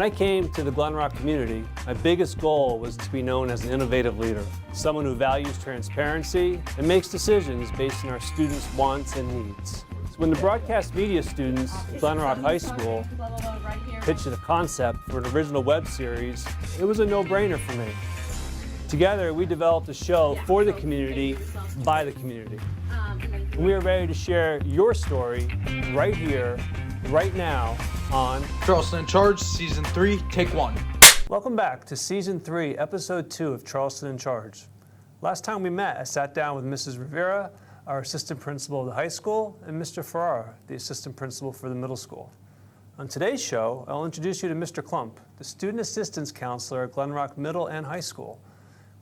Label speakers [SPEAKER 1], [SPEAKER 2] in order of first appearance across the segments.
[SPEAKER 1] I came to the Glen Rock community, my biggest goal was to be known as an innovative leader, someone who values transparency and makes decisions based on our students' wants and needs. So when the broadcast media students at Glen Rock High School pitched a concept for an original web series, it was a no-brainer for me. Together, we developed a show for the community, by the community. And we are ready to share your story right here, right now on
[SPEAKER 2] Charleston in Charge, Season 3, Take 1.
[SPEAKER 1] Welcome back to Season 3, Episode 2 of Charleston in Charge. Last time we met, I sat down with Mrs. Rivera, our assistant principal of the high school, and Mr. Ferrara, the assistant principal for the middle school. On today's show, I'll introduce you to Mr. Klump, the student assistance counselor at Glen Rock Middle and High School.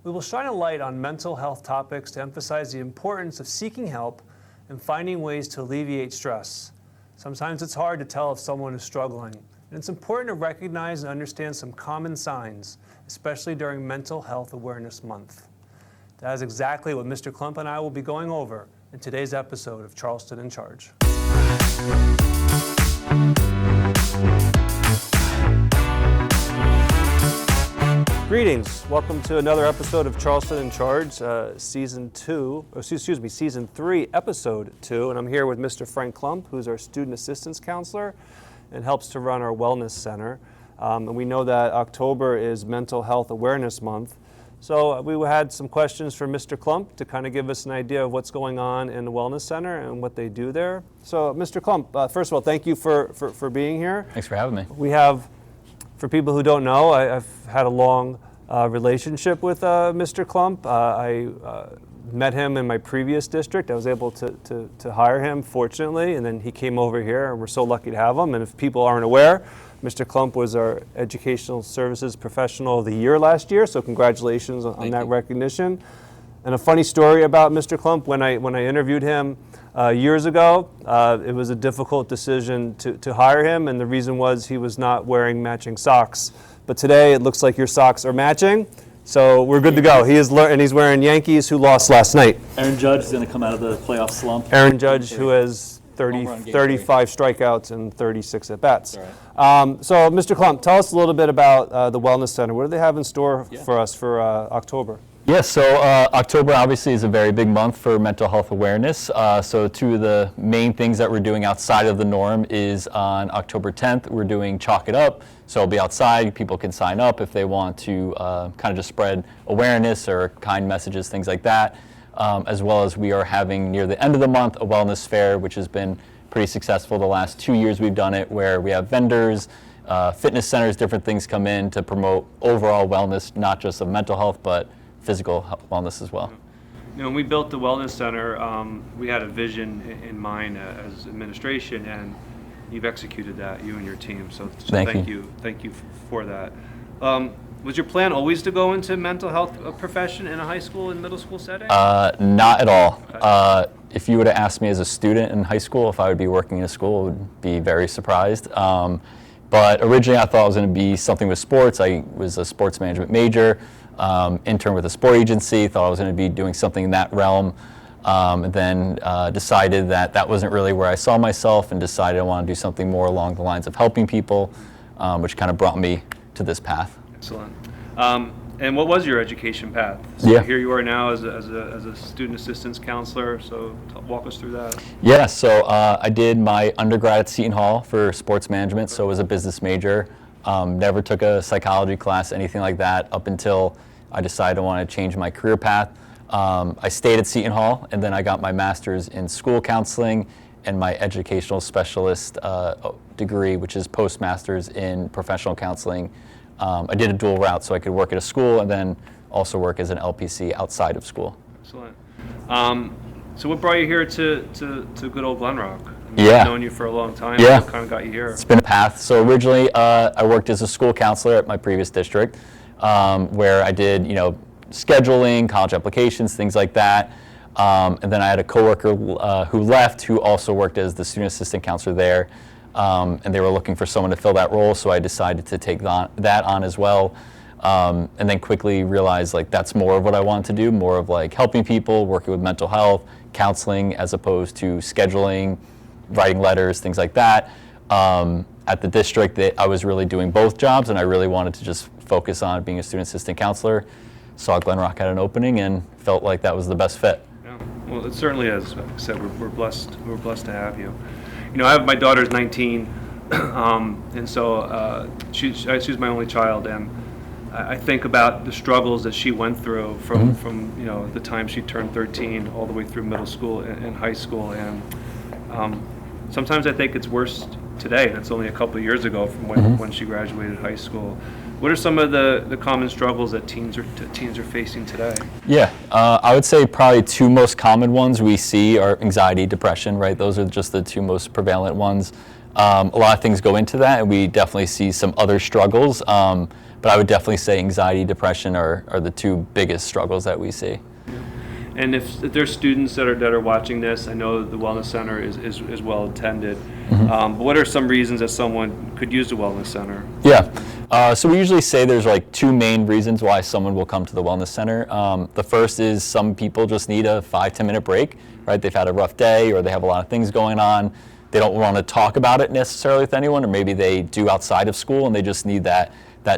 [SPEAKER 1] We will shine a light on mental health topics to emphasize the importance of seeking help and finding ways to alleviate stress. Sometimes it's hard to tell if someone is struggling, and it's important to recognize and understand some common signs, especially during Mental Health Awareness Month. That is exactly what Mr. Klump and I will be going over in today's episode of Charleston in Charge. Greetings. Welcome to another episode of Charleston in Charge, Season 3, Episode 2. And I'm here with Mr. Frank Klump, who's our student assistance counselor and helps to run our wellness center. And we know that October is Mental Health Awareness Month. So we had some questions for Mr. Klump to kind of give us an idea of what's going on in the wellness center and what they do there. So Mr. Klump, first of all, thank you for being here.
[SPEAKER 3] Thanks for having me.
[SPEAKER 1] We have, for people who don't know, I've had a long relationship with Mr. Klump. I met him in my previous district. I was able to hire him, fortunately, and then he came over here, and we're so lucky to have him. And if people aren't aware, Mr. Klump was our Educational Services Professional of the Year last year, so congratulations on that recognition. And a funny story about Mr. Klump, when I interviewed him years ago, it was a difficult decision to hire him, and the reason was he was not wearing matching socks. But today it looks like your socks are matching, so we're good to go. And he's wearing Yankees, who lost last night.
[SPEAKER 4] Aaron Judge is going to come out of the playoff slump.
[SPEAKER 1] Aaron Judge, who has 35 strikeouts and 36 at-bats.
[SPEAKER 4] Right.
[SPEAKER 1] So, Mr. Klump, tell us a little bit about the Wellness Center. What do they have in store for us for October?
[SPEAKER 3] Yes, so October obviously is a very big month for mental health awareness. So two of the main things that we're doing outside of the norm is on October 10th, we're doing Chalk It Up. So it'll be outside, people can sign up if they want to kind of just spread awareness or kind messages, things like that. As well as we are having near the end of the month a wellness fair, which has been pretty successful. The last 2 years we've done it, where we have vendors, fitness centers, different things come in to promote overall wellness, not just of mental health, but physical wellness as well.
[SPEAKER 1] You know, when we built the Wellness Center, we had a vision in mind as administration, and you've executed that, you and your team. So thank you for that. Was your plan always to go into mental health profession in a high school and middle school setting?
[SPEAKER 3] Not at all.
[SPEAKER 1] Okay.
[SPEAKER 3] If you would have asked me as a student in high school if I would be working in a school, I would be very surprised. But originally I thought it was going to be something with sports. I was a sports management major, intern with a sport agency, thought I was going to be doing something in that realm. And then decided that wasn't really where I saw myself, and decided I want to do something more along the lines of helping people, which kind of brought me to this path.
[SPEAKER 1] Excellent. And what was your education path? So here you are now as a student assistance counselor, so walk us through that.
[SPEAKER 3] Yeah, so I did my undergrad at Seton Hall for sports management, so I was a business major. Never took a psychology class, anything like that, up until I decided I wanted to change my career path. I stayed at Seton Hall, and then I got my master's in school counseling and my educational specialist degree, which is postmaster's in professional counseling. I did a dual route, so I could work at a school and then also work as an LPC outside of school.
[SPEAKER 1] Excellent. So what brought you here to good old Glen Rock?
[SPEAKER 3] I've
[SPEAKER 1] known you for a long time.
[SPEAKER 3] Yeah.
[SPEAKER 1] What kind of got you here?
[SPEAKER 3] It's been a path. So originally I worked as a school counselor at my previous district, where I did, scheduling, college applications, things like that. And then I had a coworker who left, who also worked as the student assistant counselor there. And they were looking for someone to fill that role, so I decided to take that on as well. And then quickly realized that's more of what I wanted to do, more of helping people, working with mental health, counseling, as opposed to scheduling, writing letters, things like that. At the district, I was really doing both jobs, and I really wanted to just focus on being a student assistant counselor. Saw Glen Rock had an opening and felt like that was the best fit.
[SPEAKER 1] Yeah. Well, it certainly is. Like I said, we're blessed. We're blessed to have you. You know, I have my daughter's 19, and so she's my only child, and I think about the struggles that she went through from you know, the time she turned 13 all the way through middle school and high school, and sometimes I think it's worse today. That's only a couple of years ago from when she graduated high school. What are some of the common struggles that teens are facing today?
[SPEAKER 3] Yeah, I would say probably two most common ones we see are anxiety, depression, right? Those are just the two most prevalent ones. A lot of things go into that, and we definitely see some other struggles, but I would definitely say anxiety, depression are the two biggest struggles that we see.
[SPEAKER 1] And if there's students that are watching this, I know the Wellness Center is well attended. But what are some reasons that someone could use the Wellness Center?
[SPEAKER 3] Yeah, so we usually say there's like two main reasons why someone will come to the Wellness Center. The first is some people just need a 5-10 minute break, right? They've had a rough day, or they have a lot of things going on. They don't want to talk about it necessarily with anyone, or maybe they do outside of school and they just need that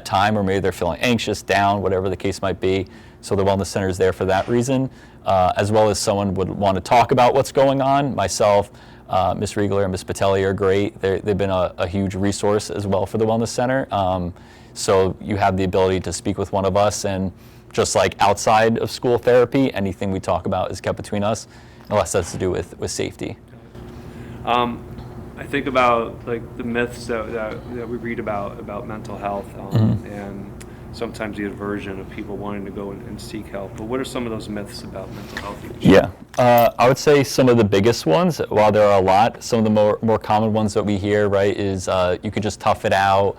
[SPEAKER 3] time, or maybe they're feeling anxious, down, whatever the case might be. So the Wellness Center is there for that reason, as well as someone would want to talk about what's going on. Myself, Ms. Riegler and Ms. Patelli are great. They've been a huge resource as well for the Wellness Center. So you have the ability to speak with one of us, and just like outside of school therapy, anything we talk about is kept between us, unless that's to do with safety.
[SPEAKER 1] I think about like the myths that we read about mental health, and sometimes the aversion of people wanting to go and seek help. But what are some of those myths about mental health?
[SPEAKER 3] Yeah, I would say some of the biggest ones, while there are a lot, some of the more common ones that we hear, right, is you could just tough it out.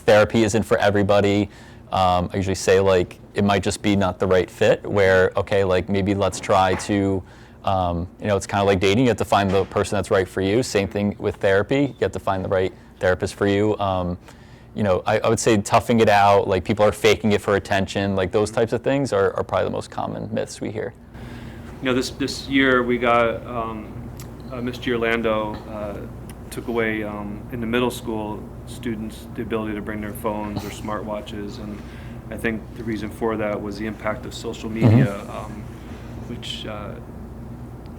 [SPEAKER 3] Therapy isn't for everybody. I usually say like it might just be not the right fit, where, okay, like maybe let's try to, it's kind of like dating. You have to find the person that's right for you. Same thing with therapy. You have to find the right therapist for you. I would say toughing it out, like people are faking it for attention, like those types of things are probably the most common myths we hear.
[SPEAKER 1] You know, this year we got Mr. Orlando took away in the middle school students the ability to bring their phones or smartwatches, and I think the reason for that was the impact of social media, which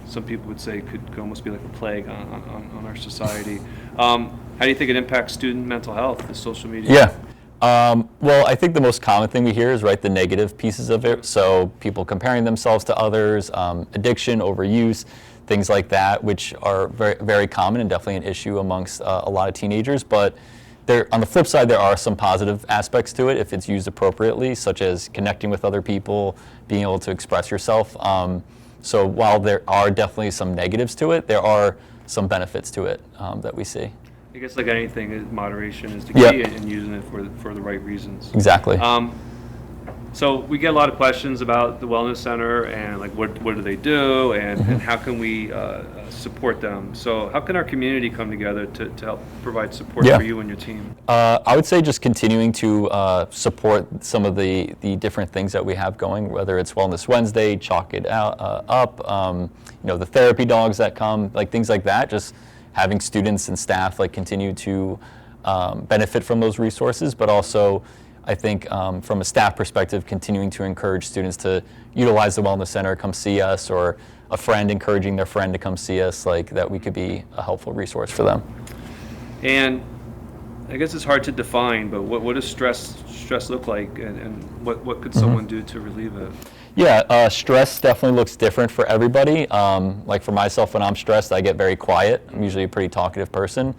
[SPEAKER 1] some people would say could almost be like a plague on our society. How do you think it impacts student mental health, the social media?
[SPEAKER 3] Yeah. Well, I think the most common thing we hear is, right, the negative pieces of it. So people comparing themselves to others, addiction, overuse, things like that, which are very, very common and definitely an issue amongst a lot of teenagers. But on the flip side, there are some positive aspects to it if it's used appropriately, such as connecting with other people, being able to express yourself. So while there are definitely some negatives to it, there are some benefits to it that we see.
[SPEAKER 1] I guess like anything, moderation is the key, and using it for the right reasons.
[SPEAKER 3] Exactly.
[SPEAKER 1] So we get a lot of questions about the Wellness Center and like what do they do, and how can we support them. So how can our community come together to help provide support for you and your team?
[SPEAKER 3] I would say just continuing to support some of the different things that we have going, whether it's Wellness Wednesday, Chalk It Up, the therapy dogs that come, like things like that. Just having students and staff like continue to benefit from those resources, but also I think from a staff perspective, continuing to encourage students to utilize the Wellness Center, come see us, or a friend encouraging their friend to come see us, like that we could be a helpful resource for them.
[SPEAKER 1] And I guess it's hard to define, but what does stress look like, and what could someone do to relieve it?
[SPEAKER 3] Yeah, stress definitely looks different for everybody. Like for myself, when I'm stressed, I get very quiet. I'm usually a pretty talkative person.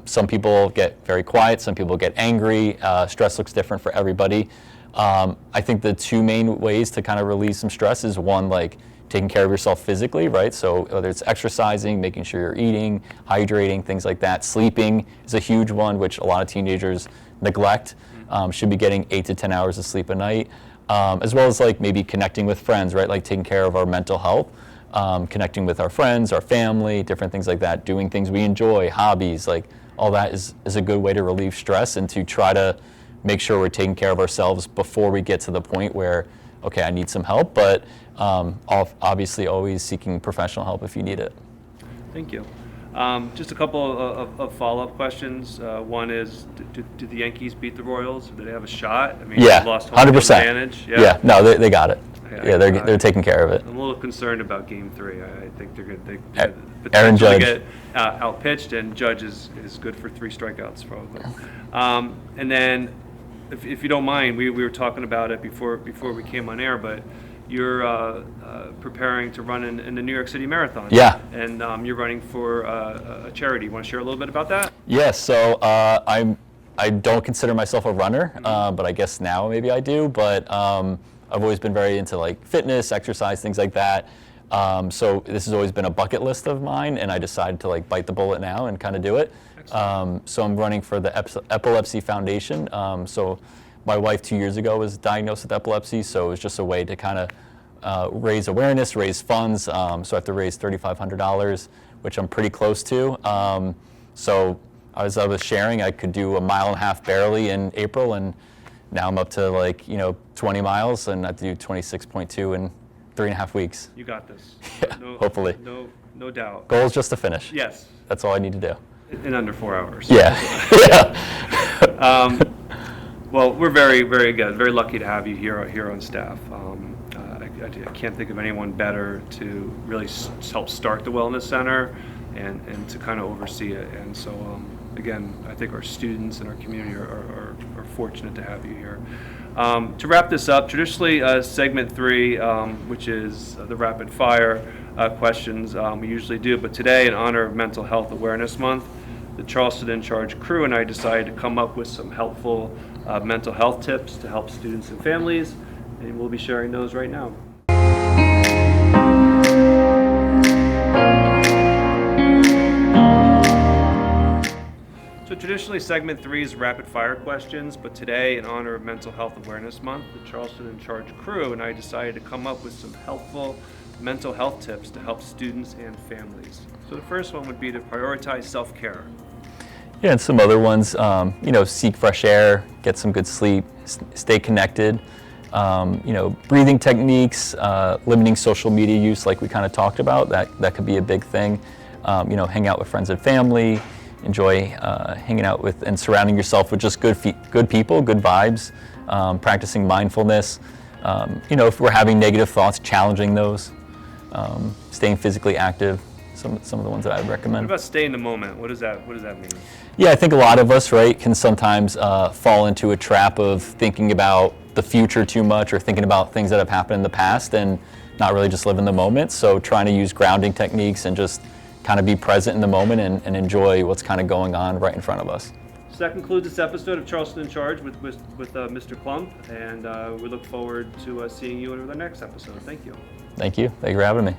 [SPEAKER 3] Some people get very quiet, some people get angry. Stress looks different for everybody. I think the two main ways to kind of relieve some stress is one, like taking care of yourself physically, right? So whether it's exercising, making sure you're eating, hydrating, things like that. Sleeping is a huge one, which a lot of teenagers neglect. Should be getting 8 to 10 hours of sleep a night, as well as like maybe connecting with friends, right? Like taking care of our mental health. Connecting with our friends, our family, different things like that, doing things we enjoy, hobbies, like all that is a good way to relieve stress and to try to make sure we're taking care of ourselves before we get to the point where, okay, I need some help, but obviously always seeking professional help if you need it.
[SPEAKER 1] Thank you. Just a couple of follow-up questions. One is, did the Yankees beat the Royals? Did they have a shot? I mean,
[SPEAKER 3] Yeah,
[SPEAKER 1] they lost home field
[SPEAKER 3] 100%.
[SPEAKER 1] advantage.
[SPEAKER 3] Yeah, no, they got it.
[SPEAKER 1] Yeah,
[SPEAKER 3] They're taking care of it.
[SPEAKER 1] I'm a little concerned about Game 3. I think they're good. They
[SPEAKER 3] Aaron
[SPEAKER 1] potentially
[SPEAKER 3] Judge.
[SPEAKER 1] get outpitched, and Judge is good for 3 strikeouts probably. And then, if you don't mind, we were talking about it before we came on air, but you're preparing to run in the New York City Marathon.
[SPEAKER 3] Yeah.
[SPEAKER 1] And you're running for a charity. You want to share a little bit about that?
[SPEAKER 3] Yes, so I don't consider myself a runner, but I guess now maybe I do. But I've always been very into like fitness, exercise, things like that. So this has always been a bucket list of mine, and I decided to like bite the bullet now and kind of do it. So I'm running for the Epilepsy Foundation. So my wife 2 years ago was diagnosed with epilepsy, so it was just a way to kind of raise awareness, raise funds. So I have to raise $3,500, which I'm pretty close to. So as I was sharing, I could do 1.5 miles barely in April, and now I'm up to 20 miles, and I have to do 26.2 in 3.5 weeks.
[SPEAKER 1] You got this.
[SPEAKER 3] Yeah, hopefully.
[SPEAKER 1] No doubt.
[SPEAKER 3] Goal is just to finish.
[SPEAKER 1] Yes.
[SPEAKER 3] That's all I need to do.
[SPEAKER 1] In under 4 hours.
[SPEAKER 3] Yeah. Yeah.
[SPEAKER 1] Well, we're very, very good. Very lucky to have you here on staff. I can't think of anyone better to really help start the Wellness Center and to kind of oversee it. And so, again, I think our students and our community are fortunate to have you here. To wrap this up, traditionally segment 3, which is the rapid fire questions, we usually do, but today in honor of Mental Health Awareness Month, the Charleston in Charge crew and I decided to come up with some helpful mental health tips to help students and families, and we'll be sharing those right now. So traditionally segment 3 is rapid fire questions, but today in honor of Mental Health Awareness Month, the Charleston in Charge crew and I decided to come up with some helpful mental health tips to help students and families. So the first one would be to prioritize self-care.
[SPEAKER 3] Yeah, and some other ones, seek fresh air, get some good sleep, stay connected, breathing techniques, limiting social media use like we kind of talked about, that could be a big thing. Hang out with friends and family, enjoy hanging out with and surrounding yourself with just good people, good vibes, practicing mindfulness. If we're having negative thoughts, challenging those, staying physically active, some of the ones that I would recommend.
[SPEAKER 1] What about stay in the moment? What does that mean?
[SPEAKER 3] Yeah, I think a lot of us, right, can sometimes fall into a trap of thinking about the future too much or thinking about things that have happened in the past and not really just live in the moment. So trying to use grounding techniques and just kind of be present in the moment and enjoy what's kind of going on right in front of us.
[SPEAKER 1] So that concludes this episode of Charleston in Charge with Mr. Klump, and we look forward to seeing you in the next episode. Thank you.
[SPEAKER 3] Thank you. Thank you for having me.